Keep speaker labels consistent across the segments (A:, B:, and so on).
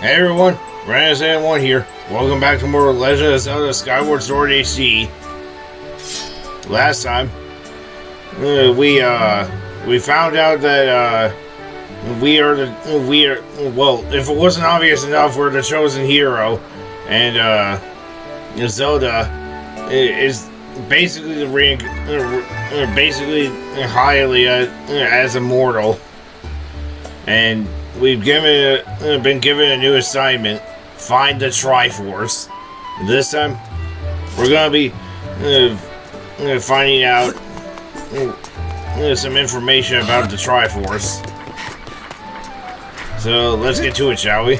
A: Hey everyone, Renaissance1 here. Welcome back to more Legend of Zelda Skyward Sword HD. Last time, we found out that well, if it wasn't obvious enough, we're the chosen hero, and Zelda is basically basically highly as immortal, and we've been given a new assignment: find the Triforce. This time, we're gonna be finding out some information about the Triforce. So let's get to it, shall we?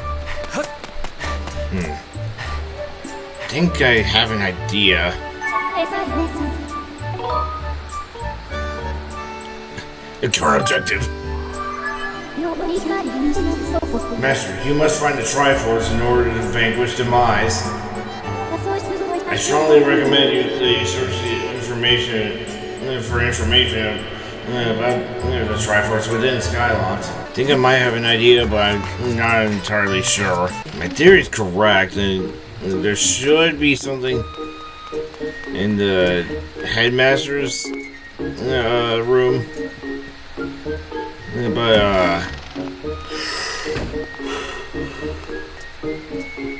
A: I think I have an idea. Turn objective. Master, you must find the Triforce in order to vanquish Demise. I strongly recommend that you search the information about the Triforce within Skyloft. I think I might have an idea, but I'm not entirely sure. My theory is correct, and there should be something in the headmaster's room. But,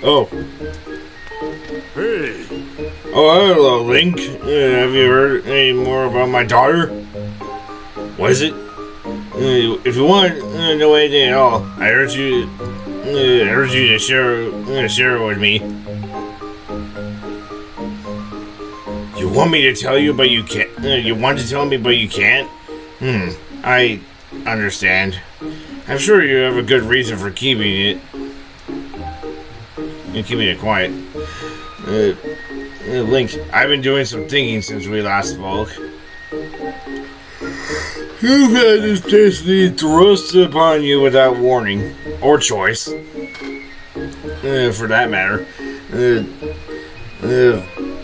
A: oh.
B: Hey.
A: Oh, hello, Link. Have you heard any more about my daughter? What is it? If you want to know anything at all, I urge you to share it with me. You want me to tell you, but you can't? You want to tell me, but you can't? I understand. I'm sure you have a good reason for keeping it. And keeping it quiet. Link, I've been doing some thinking since we last spoke. You've had this destiny thrust upon you without warning. Or choice. For that matter.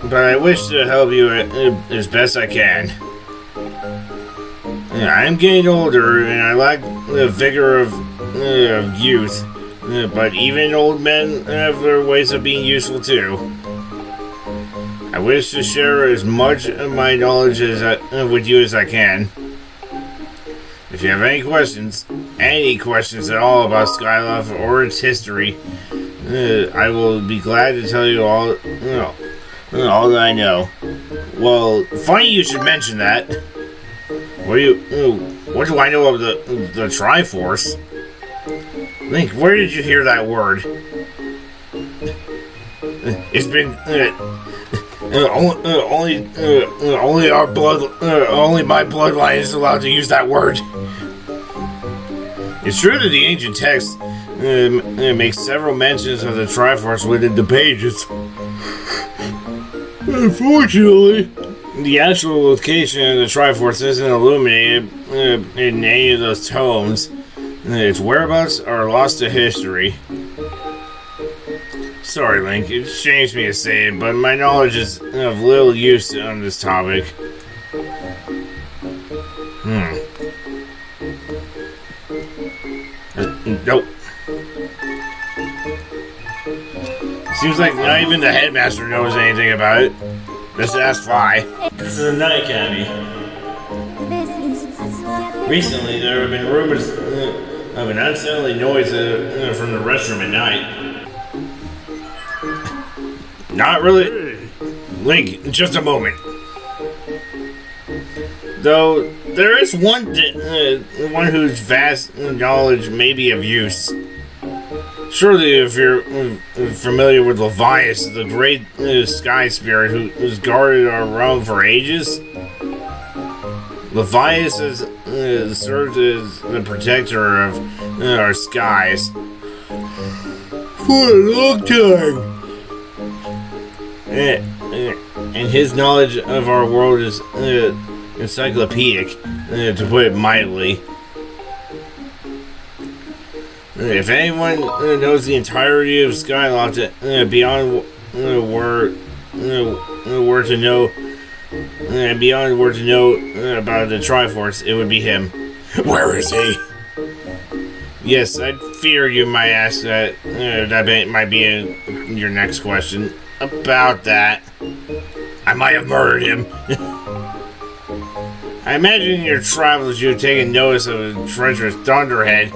A: But I wish to help you as best I can. I'm getting older, and I lack the vigor of youth. But even old men have their ways of being useful too. I wish to share as much of my knowledge with you as I can. If you have any questions at all about Skyloft or its history, I will be glad to tell you all that I know. Well, funny you should mention that. What do I know of the Triforce? Link, where did you hear that word? It's been only my bloodline is allowed to use that word. It's true that the ancient text makes several mentions of the Triforce within the pages. Unfortunately, the actual location of the Triforce isn't illuminated in any of those tomes. Its whereabouts are lost to history. Sorry, Link, it shames me to say it, but my knowledge is of little use on this topic. Nope. Seems like not even the headmaster knows anything about it. Let's ask why. This is a night academy. Recently, there have been rumors of an unsettly noise from the restroom at night. Not really. Link, just a moment. Though there is one whose vast knowledge may be of use. Surely, if you're familiar with Levias, the great sky spirit who's guarded our realm for ages. Levias has served as the protector of our skies for a long time. And his knowledge of our world is encyclopedic, to put it mildly. If anyone knows the entirety of Skyloft beyond were to know about the Triforce, it would be him. Where is he? Yes, I'd fear you might ask that. Might be your next question. About that, I might have murdered him. I imagine in your travels you have taken notice of a treacherous thunderhead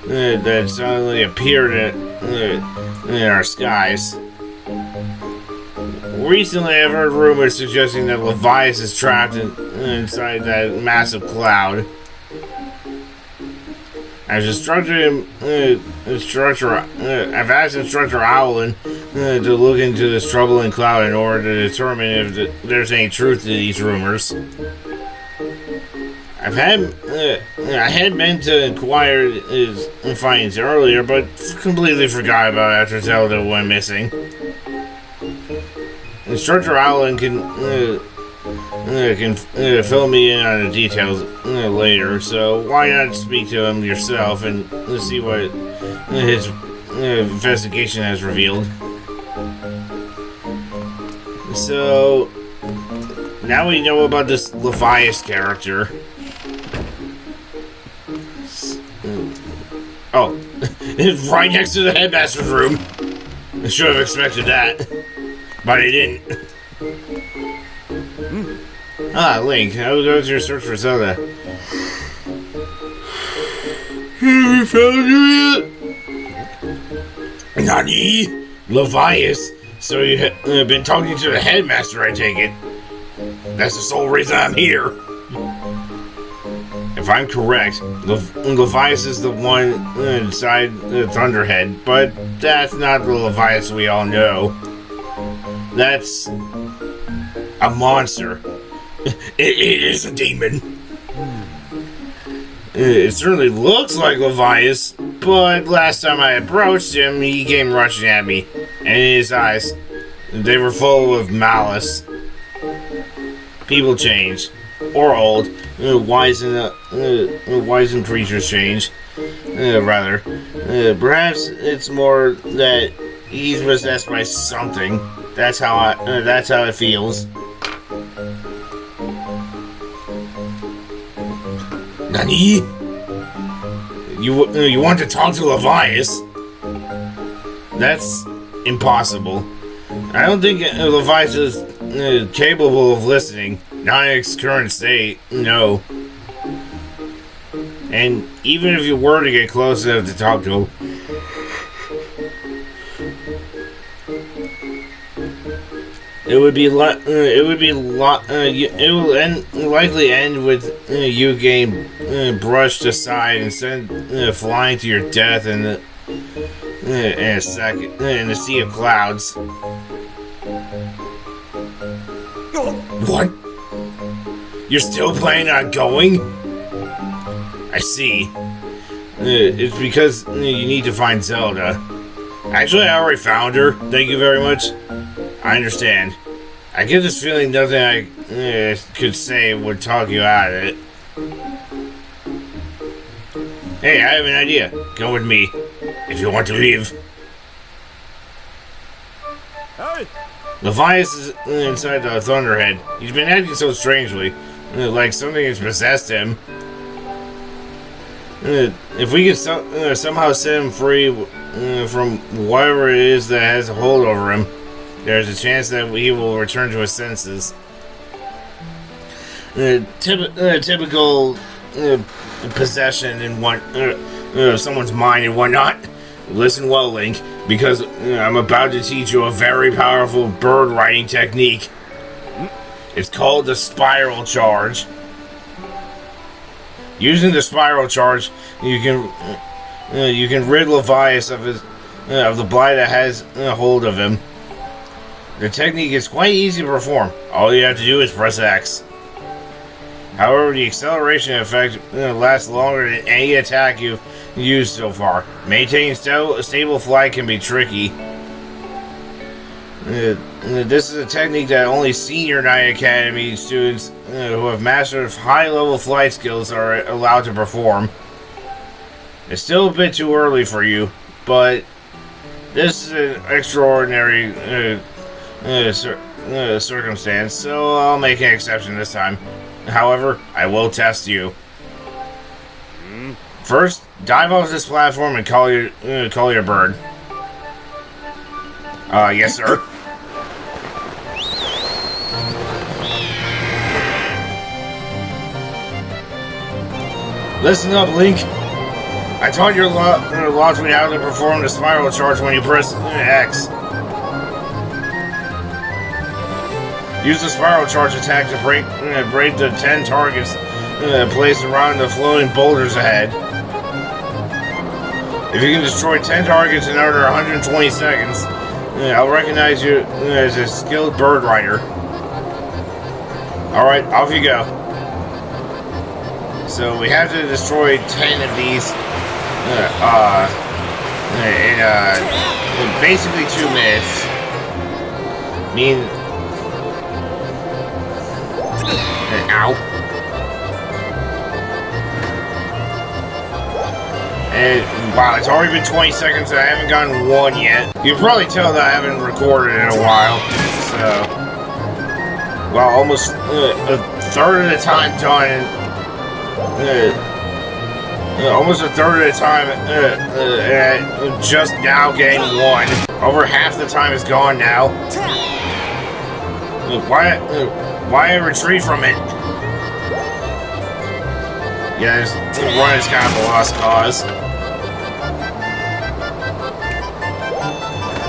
A: that suddenly appeared in our skies. Recently, I've heard rumors suggesting that Levias is trapped inside that massive cloud. I've asked Instructor Owlin to look into this troubling cloud in order to determine if there's any truth to these rumors. I had meant to inquire his findings earlier, but completely forgot about it after Zelda went missing. Instructor Owlin can fill me in on the details later, so why not speak to him yourself and see what his investigation has revealed. So, now we know about this Levias character. Oh, it's right next to the headmaster's room. I should have expected that, but I didn't. Ah, Link, I was going to your search for Zelda. Have you found her yet? Nani? Levias? So you have been talking to the headmaster, I take it. That's the sole reason I'm here. If I'm correct, Levias is the one inside the Thunderhead, but that's not the Levias we all know. That's a monster. It is a demon. It certainly looks like Levias, but last time I approached him, he came rushing at me, and in his eyes, they were full of malice. People change, or old. Wizened creatures change. Perhaps it's more that he's possessed by something. That's how it feels. Nani? You want to talk to Levias? That's impossible. I don't think Levias is capable of listening. Not in its current state, no. And even if you were to get close enough to talk to him, it will likely end with you getting brushed aside and sent flying to your death in a sea of clouds. What? You're still planning on going? I see. It's because you need to find Zelda. Actually, I already found her. Thank you very much. I understand. I get this feeling nothing I could say would talk you out of it. Hey, I have an idea. Go with me, if you want to leave.
B: Hey!
A: Levias is inside the Thunderhead. He's been acting so strangely, like something has possessed him. If we could somehow set him free from whatever it is that has a hold over him, there's a chance that he will return to his senses. Typical possession in someone's mind and whatnot. Listen well, Link, because I'm about to teach you a very powerful bird riding technique. It's called the Spiral Charge. Using the Spiral Charge, you can rid Levias of the blight that has a hold of him. The technique is quite easy to perform. All you have to do is press X. However, the acceleration effect lasts longer than any attack you've used so far. Maintaining stable flight can be tricky. This is a technique that only Senior Knight Academy students who have mastered high-level flight skills are allowed to perform. It's still a bit too early for you, but this is an extraordinary circumstance, so I'll make an exception this time. However, I will test you. First, Dive off this platform and call your bird. Yes, sir. Listen up, Link. I taught your Lotwing how to perform the spiral charge when you press X. Use the spiral charge attack to break the 10 targets placed around the floating boulders ahead. If you can destroy 10 targets in under 120 seconds, I'll recognize you as a skilled bird rider. Alright, off you go. So we have to destroy 10 of these in basically 2 minutes. Ow. And wow, it's already been 20 seconds and I haven't gotten one yet. You can probably tell that I haven't recorded in a while. So, well, almost a third of the time done. Almost a third of the time, just now getting one. Over half the time is gone now. Why retreat from it? Yeah, this run is kind of a lost cause.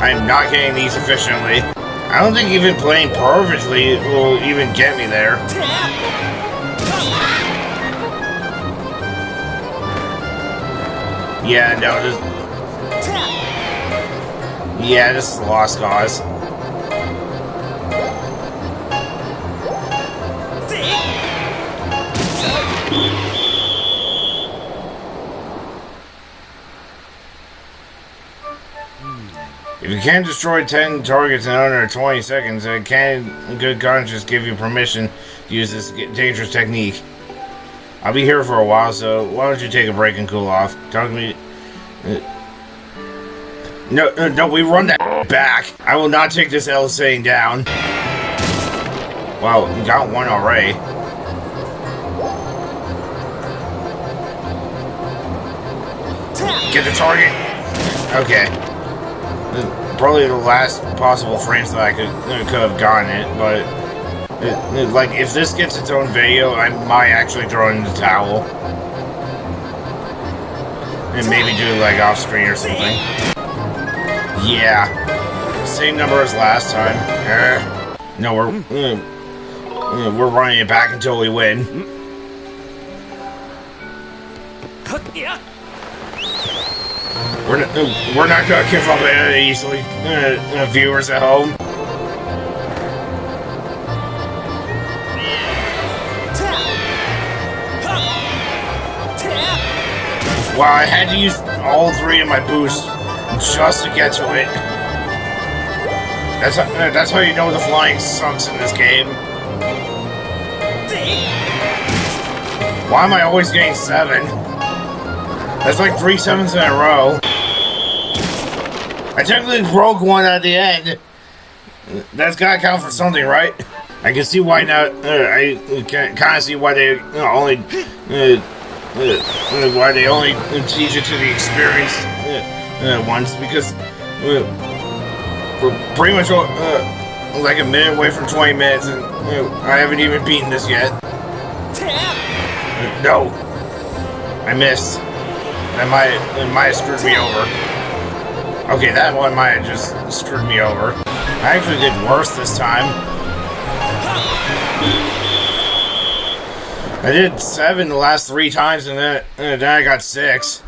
A: I am not getting these efficiently. I don't think even playing perfectly will even get me there. Yeah, no, this is a lost cause. If you can't destroy 10 targets in under 20 seconds, I can, in good conscience, give you permission to use this dangerous technique. I'll be here for a while, so why don't you take a break and cool off? Talk to me. No, we run that back. I will not take this L staying down. Wow, we got one already. Get the target. Okay. Probably the last possible frames that I could have gotten it, but like if this gets its own video, I might actually throw it in the towel and maybe do it like off screen or something. Yeah, same number as last time. No, we're running it back until we win. We're not gonna give up easily, viewers at home. Wow, I had to use all 3 of my boosts just to get to it. That's how you know the flying sucks in this game. Why am I always getting 7? That's like 3 7s in a row. I technically broke one at the end. That's gotta count for something, right? I can see why not. I can kind of see why they only teach it to the experienced ones, because we're pretty much like a minute away from 20 minutes, and I haven't even beaten this yet. No, I missed. That might have screwed me over. Okay, that one might have just screwed me over. I actually did worse this time. I did 7 the last 3 times, and then I got 6.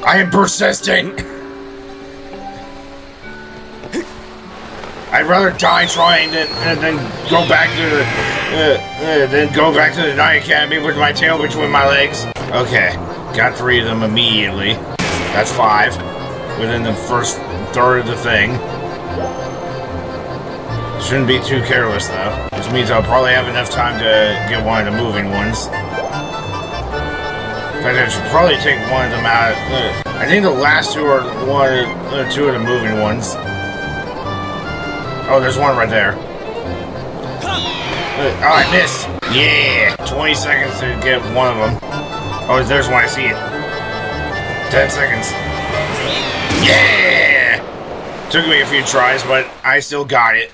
A: I am persistent. I'd rather die trying than go back to the Night Academy with my tail between my legs. Okay, got 3 of them immediately. That's 5 within the first third of the thing. Shouldn't be too careless though, which means I'll probably have enough time to get one of the moving ones. In fact, I should probably take one of them out. I think the last 2 are 2 of the moving ones. Oh, there's one right there. Oh, I missed. Yeah, 20 seconds to get one of them. Oh, there's one. I see it. 10 seconds. Yeah! Took me a few tries, but I still got it.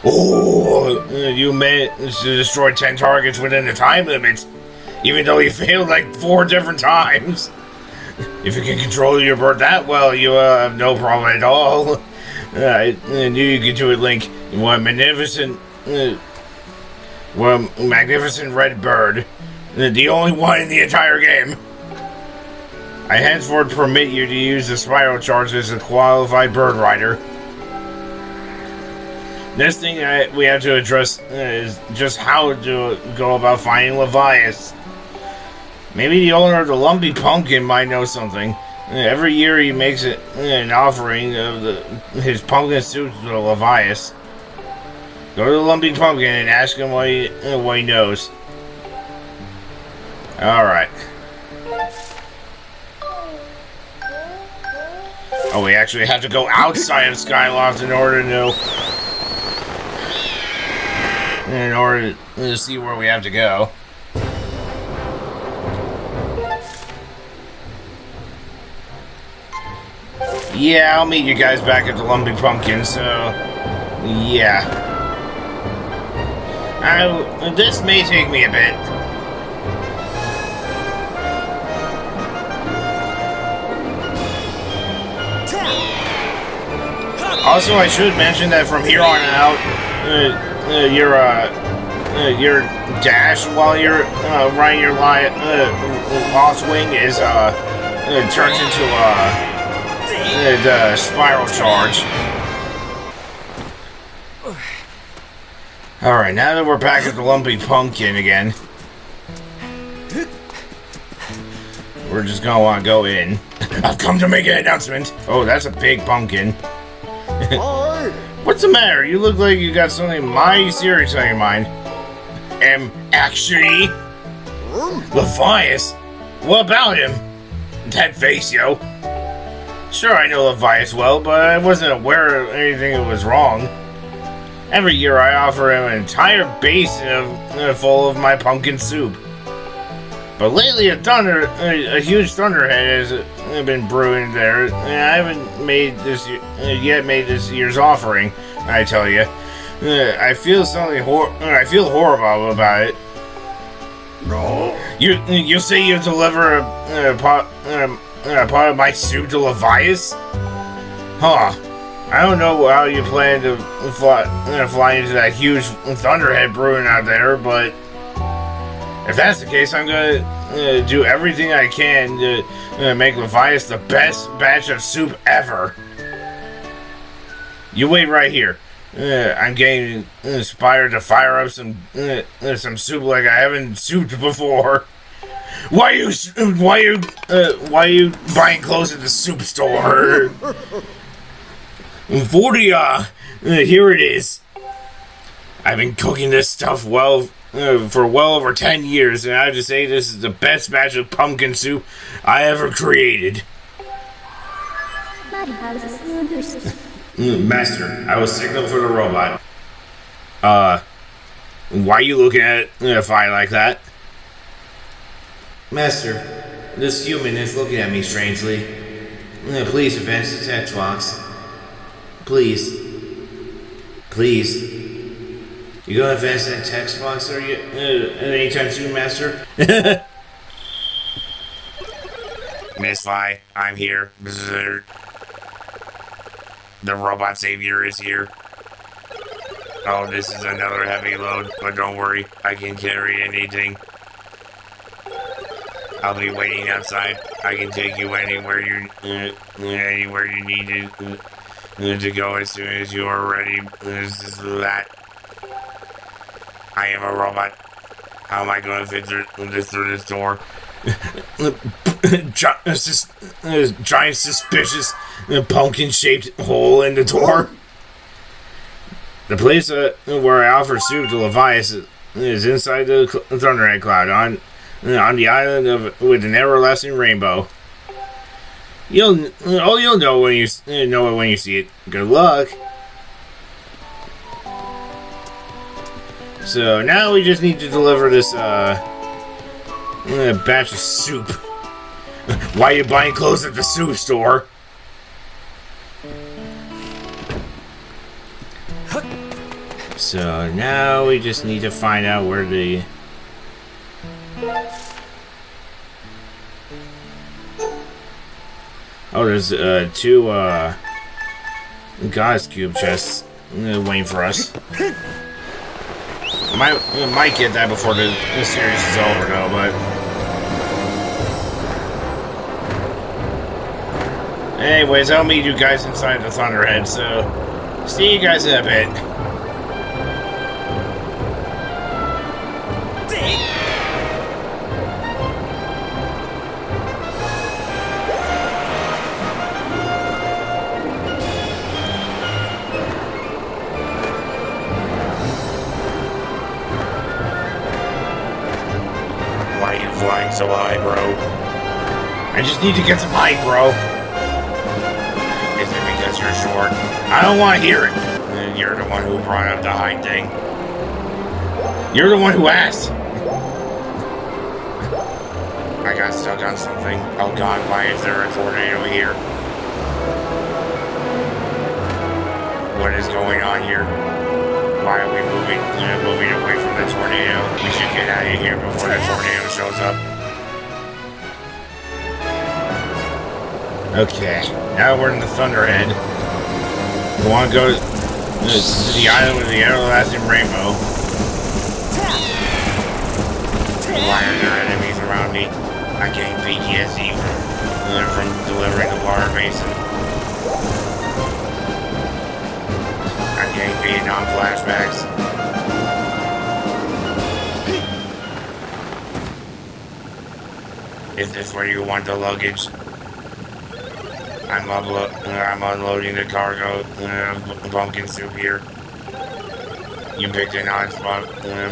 A: Oh, you managed to destroy 10 targets within the time limit, even though you failed like 4 different times. If you can control your bird that well, you have no problem at all. I knew you could do it, Link. What magnificent red bird. The only one in the entire game. I henceforth permit you to use the spiral charge as a qualified bird rider. Next thing we have to address is just how to go about finding Levias. Maybe the owner of the Lumpy Pumpkin might know something. Every year he makes an offering of his pumpkin soup to Levias. Go to the Lumpy Pumpkin and ask him what he knows. Alright. Oh, we actually have to go outside of Skyloft in order to see where we have to go. Yeah, I'll meet you guys back at the Lumpy Pumpkin, so yeah. This may take me a bit. Also, I should mention that from here on out, your dash while you're riding your lost wing is turns into the spiral charge. Alright, now that we're back at the Lumpy Pumpkin again, we're just gonna want to go in. I've come to make an announcement. Oh, that's a big pumpkin. What's the matter? You look like you got something mighty serious on your mind. Actually, Levias? What about him? That face, yo. Sure, I know Levias well, but I wasn't aware of anything that was wrong. Every year I offer him an entire basin full of my pumpkin soup. But lately a huge thunderhead has been brewing there, and I haven't made this year's offering, I tell you. I feel horrible about it. No. You say you deliver a pot of my soup to Levias? Huh. I don't know how you plan to fly into that huge thunderhead brewing out there, but if that's the case, I'm gonna do everything I can to make Levias the best batch of soup ever. You wait right here. I'm getting inspired to fire up some soup like I haven't souped before. Why are you buying clothes at the soup store? 40, here it is. I've been cooking this stuff for well over 10 years, and I have to say this is the best batch of pumpkin soup I ever created. Master, I will signal for the robot. Why are you looking at Fi like that? Master, this human is looking at me strangely. Please advance the text box. Please. You gonna advance that text box anytime soon, Master? Miss Vi, I'm here. The robot savior is here. Oh, this is another heavy load, but don't worry, I can carry anything. I'll be waiting outside. I can take you anywhere you need to go as soon as you are ready. This is that. I am a robot. How am I going to fit through this door? Giant suspicious pumpkin-shaped hole in the door. The place where I offer soup to Levias is inside the Thunderhead Cloud on the island with an everlasting rainbow. You'll know when you know it when you see it. Good luck. So now we just need to deliver this batch of soup. Why are you buying clothes at the soup store? So now we just need to find out where the... Oh, there's two Goddess Cube chests waiting for us. Might get that before the series is over though, but... Anyways, I'll meet you guys inside the Thunderhead, so... See you guys in a bit.
B: Why are you flying so high, bro?
A: I just need to get some height, bro.
B: Is it because you're short?
A: I don't want to hear it.
B: You're the one who brought up the height thing.
A: You're the one who asked.
B: I got stuck on something. Oh god, why is there a tornado here? What is going on here? Why are we moving away from the tornado? We should get out of here before the tornado shows up.
A: Okay, now we're in the Thunderhead. We want to go to the island with the everlasting rainbow.
B: Why are there enemies around me? I'm getting PTSD from delivering the water basin. I'm getting Vietnam flashbacks. Is this where you want the luggage? I'm unloading the cargo of pumpkin soup here. You picked an odd spot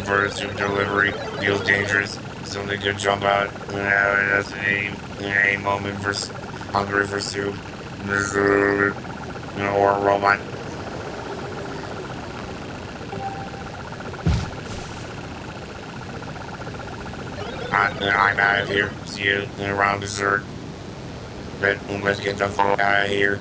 B: for a soup delivery. Feels dangerous. Something could jump out. That's a moment for hungry for soup. Or a robot. I'm out of here. See you around dessert. Let's get the fuck out of here.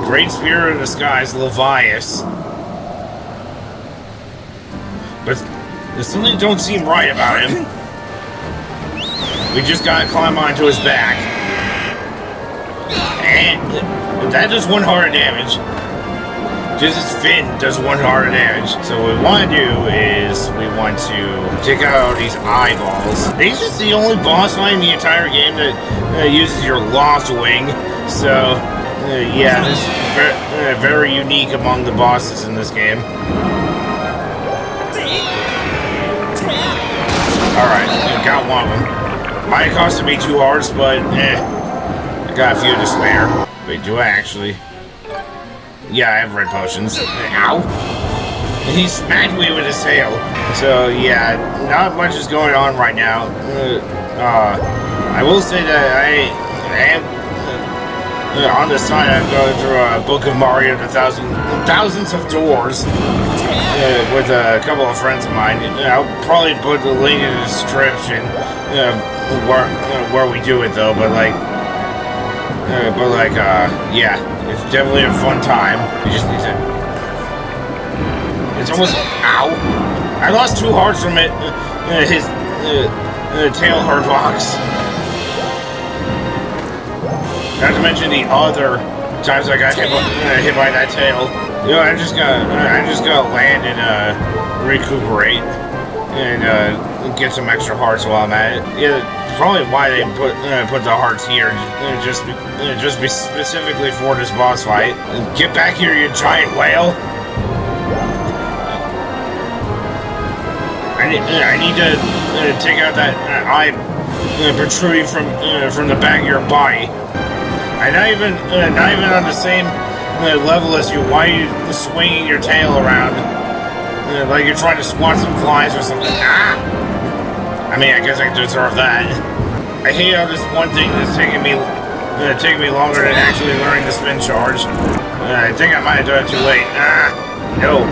A: Great Spirit of the Skies, Levias. But there's something that don't seem right about him. We just gotta climb onto his back. And that does 1 heart of damage. Just his fin does 1 heart of damage. So what we want to do is we want to take out these eyeballs. He's just the only boss fight in the entire game that uses your lost wing. So... yeah, this is very unique among the bosses in this game. Alright, got one of them. Might cost me 2 hearts, but I got a few to spare. Wait, do I actually? Yeah, I have red potions. Ow! He smacked me with his tail. So yeah, not much is going on right now. I will say that I am... on the side, I'm going through a Book of Mario to thousands of doors with a couple of friends of mine. I'll probably put the link in the description where we do it though. But yeah, it's definitely a fun time. You just need to. It's almost ow. I lost 2 hearts from it. His tail hurt box. Not to mention the other times I got hit by that tail. You know, I just gotta land and recuperate and get some extra hearts while I'm at it. Yeah, probably why they put the hearts here, just be specifically for this boss fight. Get back here, you giant whale! I need to take out that eye protruding from the back of your body. I'm not even on the same level as you. Why are you swinging your tail around like you're trying to swat some flies or something? Ah! I mean, I guess I deserve that. I hate how this one thing is taking me longer than actually learning the spin charge. I think I might have done it too late. Ah, no.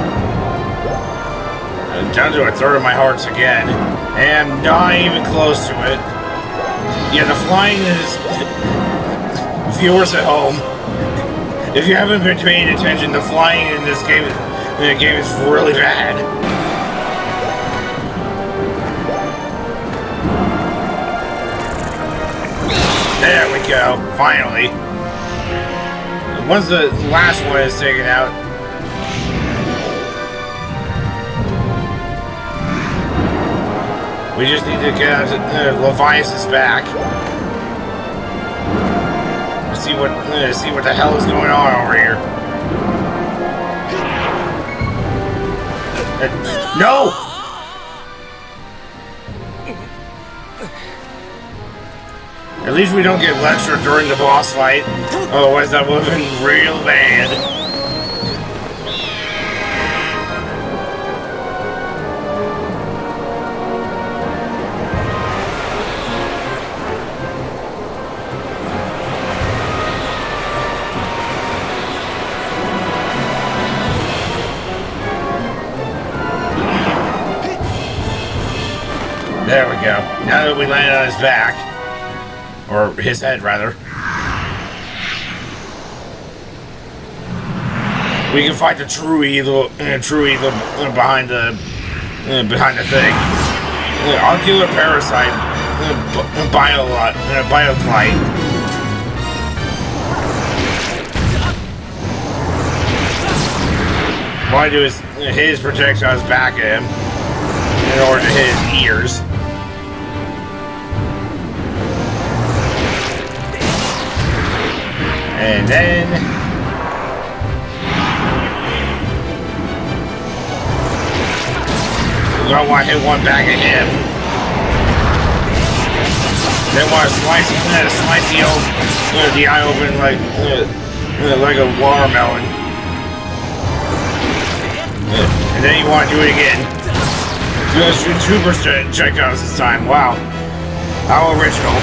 A: I'm down to a third of my hearts again, and I'm not even close to it. Yeah, the flying is... Viewers at home, if you haven't been paying attention, the flying in this game is really bad. There we go, finally. Once the last one is taken out, we just need to get out to Leviathan's back. See what the hell is going on over here. No! At least we don't get lectured during the boss fight. Otherwise that would have been real bad. There we go. Now that we landed on his back, or his head rather, we can fight the true evil behind the thing. Ocular parasite, bioclite. Why do his projectiles back at him in order to hit his ears? And then we're gonna want to hit one back at him. Then want to slice the eye open like a watermelon. And then you want to do it again. Do those two projectiles this time. Wow, how original.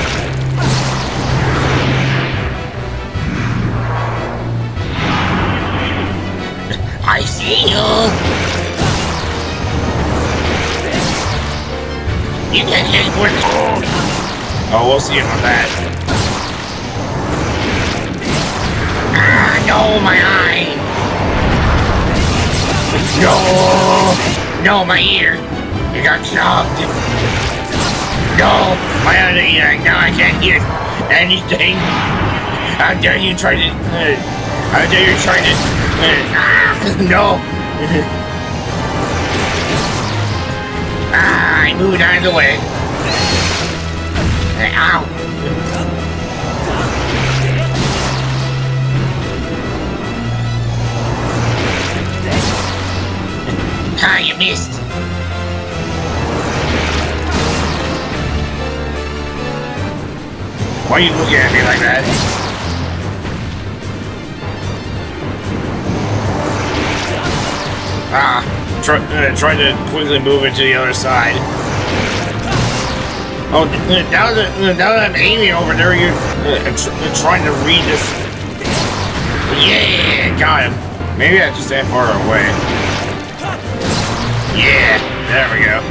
A: I see you! You can hit for the... Oh, we'll see about that. Ah, no, my eye! No! No, my ear! It got chopped! No! My other ear! Now I can't hear anything! How dare you try to... How dare you try to... No! I moved out of the way. Ow! Ah, you missed. Why are you looking at me like that? Trying to quickly move it to the other side. Oh, now that I'm aiming over there, you're trying to read this. Yeah, got him. Maybe I have to stand farther away. Yeah, there we go.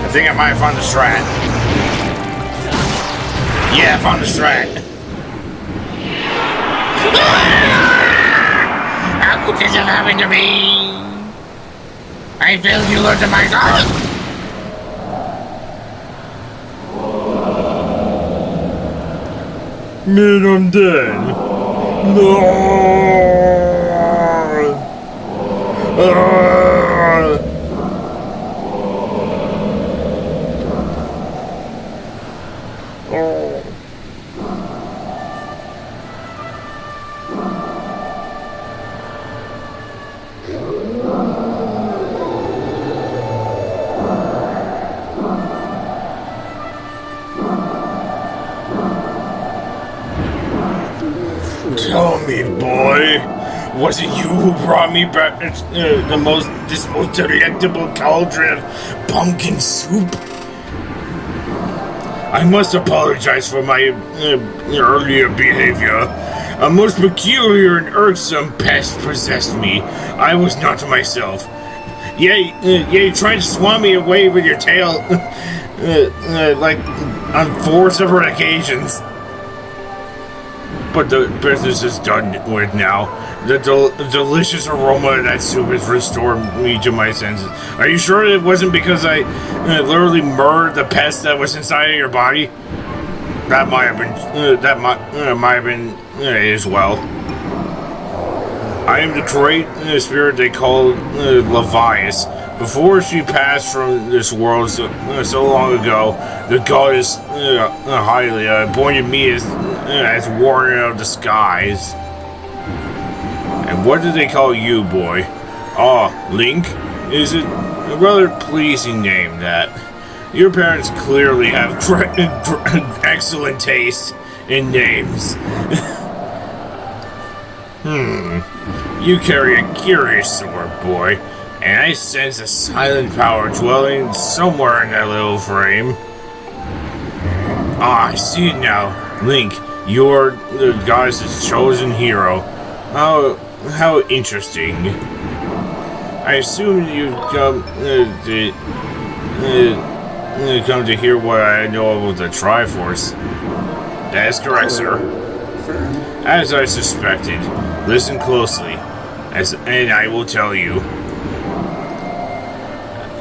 A: I think I might have found the strat. Yeah, I found the strat. How could this have happened to me? I failed you learn to myself. Man, I'm dead. No. Was it you who brought me back this most delectable cauldron of pumpkin soup? I must apologize for my earlier behavior. A most peculiar and irksome pest possessed me. I was not myself. You tried to swat me away with your tail, like on 4 separate occasions. But the business is done with now. The delicious aroma of that soup has restored me to my senses. Are you sure it wasn't because I literally murdered the pest that was inside of your body? That might have been. As well. I am the great spirit they call Levias. Before she passed from this world so long ago, the goddess Hylia appointed me as warden of the skies. And what do they call you, boy? Link? Is it? A rather pleasing name, that. Your parents clearly have excellent taste in names. You carry a curious sword, boy, and I sense a silent power dwelling somewhere in that little frame. I see it now. Link, you're the goddess's chosen hero. How interesting. I assume you've come to hear what I know about the Triforce. That is correct, sir. As I suspected. Listen closely, and I will tell you.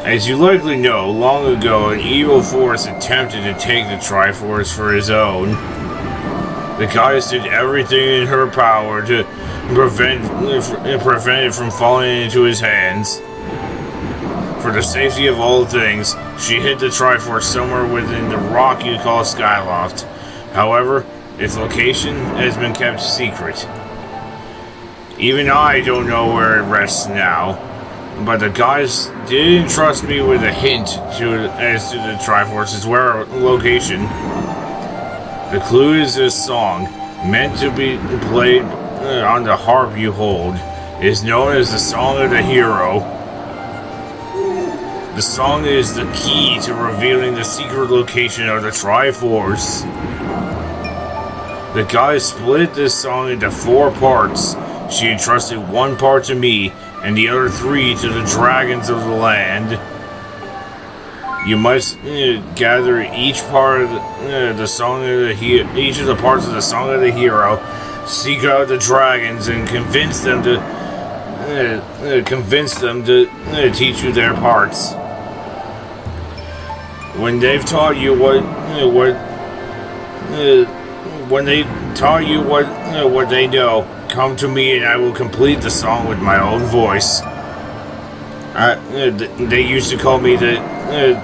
A: As you likely know, long ago an evil force attempted to take the Triforce for his own. The goddess did everything in her power to prevent it from falling into his hands. For the safety of all things, she hid the Triforce somewhere within the rock you call Skyloft. However, its location has been kept secret. Even I don't know where it rests now, but the goddess did entrust me with a hint as to the Triforce's location. The clue is this song, meant to be played on the harp you hold. It is known as the Song of the Hero. The song is the key to revealing the secret location of the Triforce. The goddess split this song into 4 parts. She entrusted 1 part to me, and the other 3 to the dragons of the land. You must gather each part of the song of each of the parts of the Song of the Hero, seek out the dragons, and convince them to teach you their parts. When they've taught you what they know, come to me and I will complete the song with my own voice. They used to call me the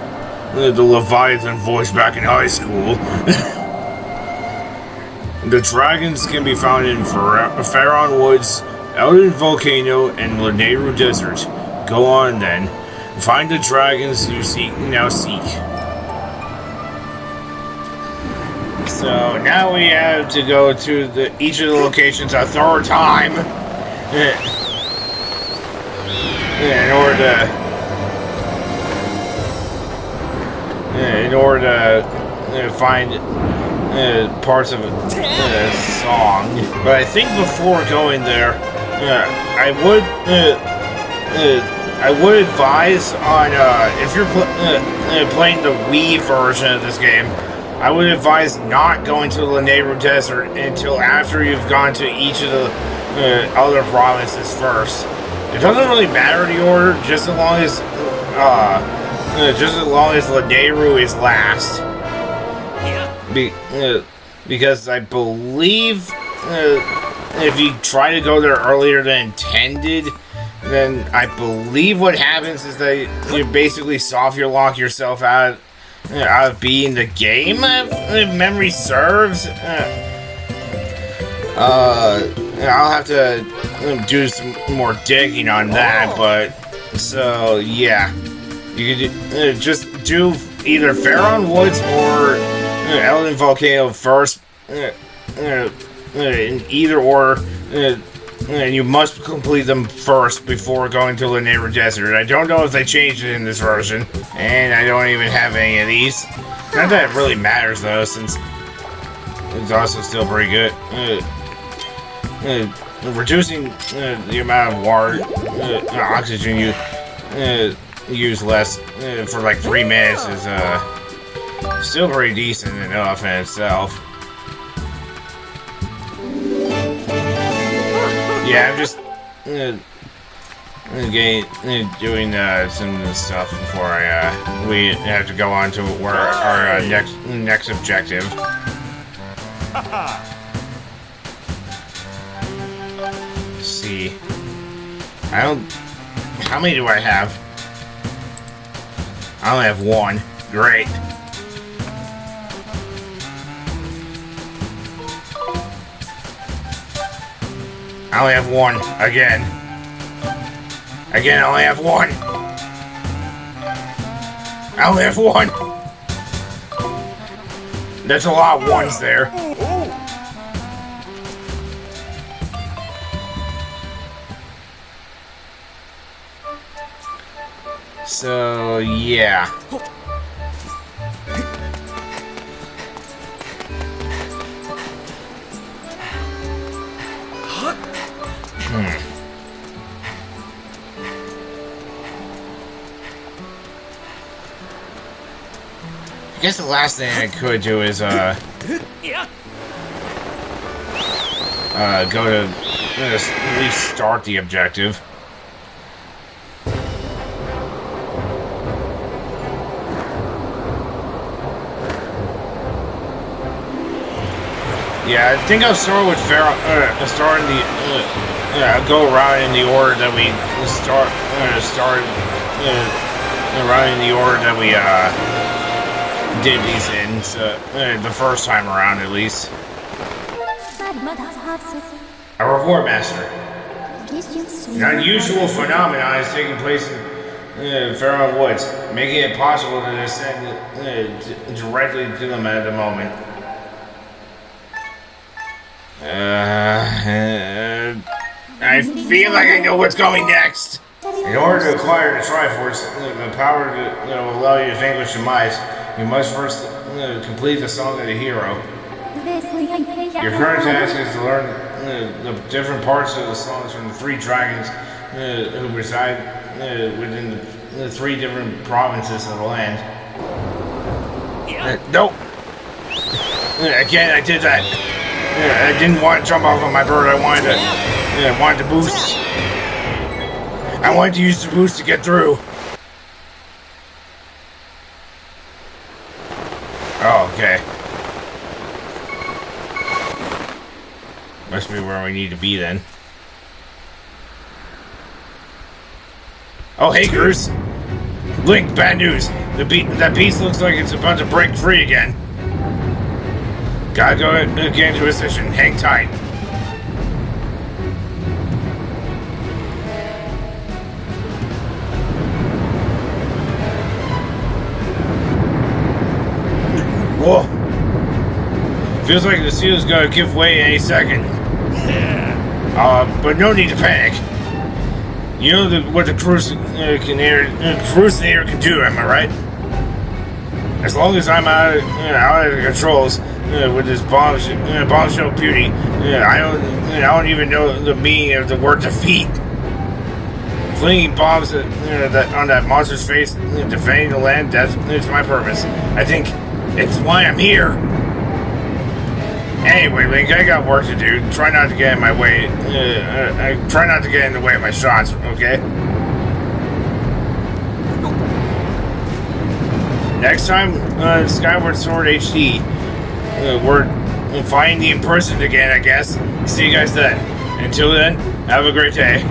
A: Leviathan voice back in high school. The dragons can be found in Faron Woods, Elden Volcano, and Lanayru Desert. Go on then. Find the dragons you now seek. So now we have to go to each of the locations a 3rd time in order to find parts of a song. But I think before going there, I would advise on if you're playing the Wii version of this game, I would advise not going to the Lanayru Desert until after you've gone to each of the other provinces first. It doesn't really matter the order, just as long as Lanayru is last. Because I believe if you try to go there earlier than intended, then I believe what happens is that you basically lock yourself out of being the game, if memory serves. I'll have to do some more digging on that, but so yeah, you could just do either Faron Woods or Elden Volcano first, in either order, and you must complete them first before going to the neighbor desert. I don't know if they changed it in this version, and I don't even have any of these. Not that it really matters though, since it's also still pretty good. Reducing the amount of water, oxygen you use less for like 3 minutes is still pretty decent enough in itself. Yeah, I'm just doing some of the stuff before we have to go on to our next objective. Let's see. How many do I have? I only have 1. Great. I only have 1. Again, I only have 1. I only have 1. There's a lot of 1s there. So, yeah. I guess the last thing I could do is, go to at least start the objective. Yeah, I think I'll start with start in the go around in the order that we start around in the order that we did these in, so, the first time around at least. A report, Master. An unusual phenomenon is taking place in Fairmont Woods, making it possible to descend directly to them at the moment. I feel like I know what's coming next. In order to acquire the Triforce, the power that will allow you to vanquish the mice, you must first complete the Song of the Hero. Your current task is to learn the different parts of the songs from the 3 dragons who reside within the 3 different provinces of the land. Nope. Again, I did that. I didn't want to jump off of my bird. I wanted to boost. I wanted to use the boost to get through. Oh, okay. Must be where we need to be then. Oh, hey, Goose. Link, bad news. That beast looks like it's about to break free again. Gotta go again to position. Hang tight. Whoa. Feels like the seal's gonna give way any second. But no need to panic. You know what the cruciator can do, am I right? As long as I'm out of the controls with this bombshell beauty, I don't even know the meaning of the word defeat. Flinging bombs on that monster's face, defending the land, that's my purpose. I think it's why I'm here. Anyway, Link, I got work to do. Try not to get in my way. Try not to get in the way of my shots, okay? Next time, Skyward Sword HD, we're finding the imprisoned again, I guess. See you guys then. Until then, have a great day.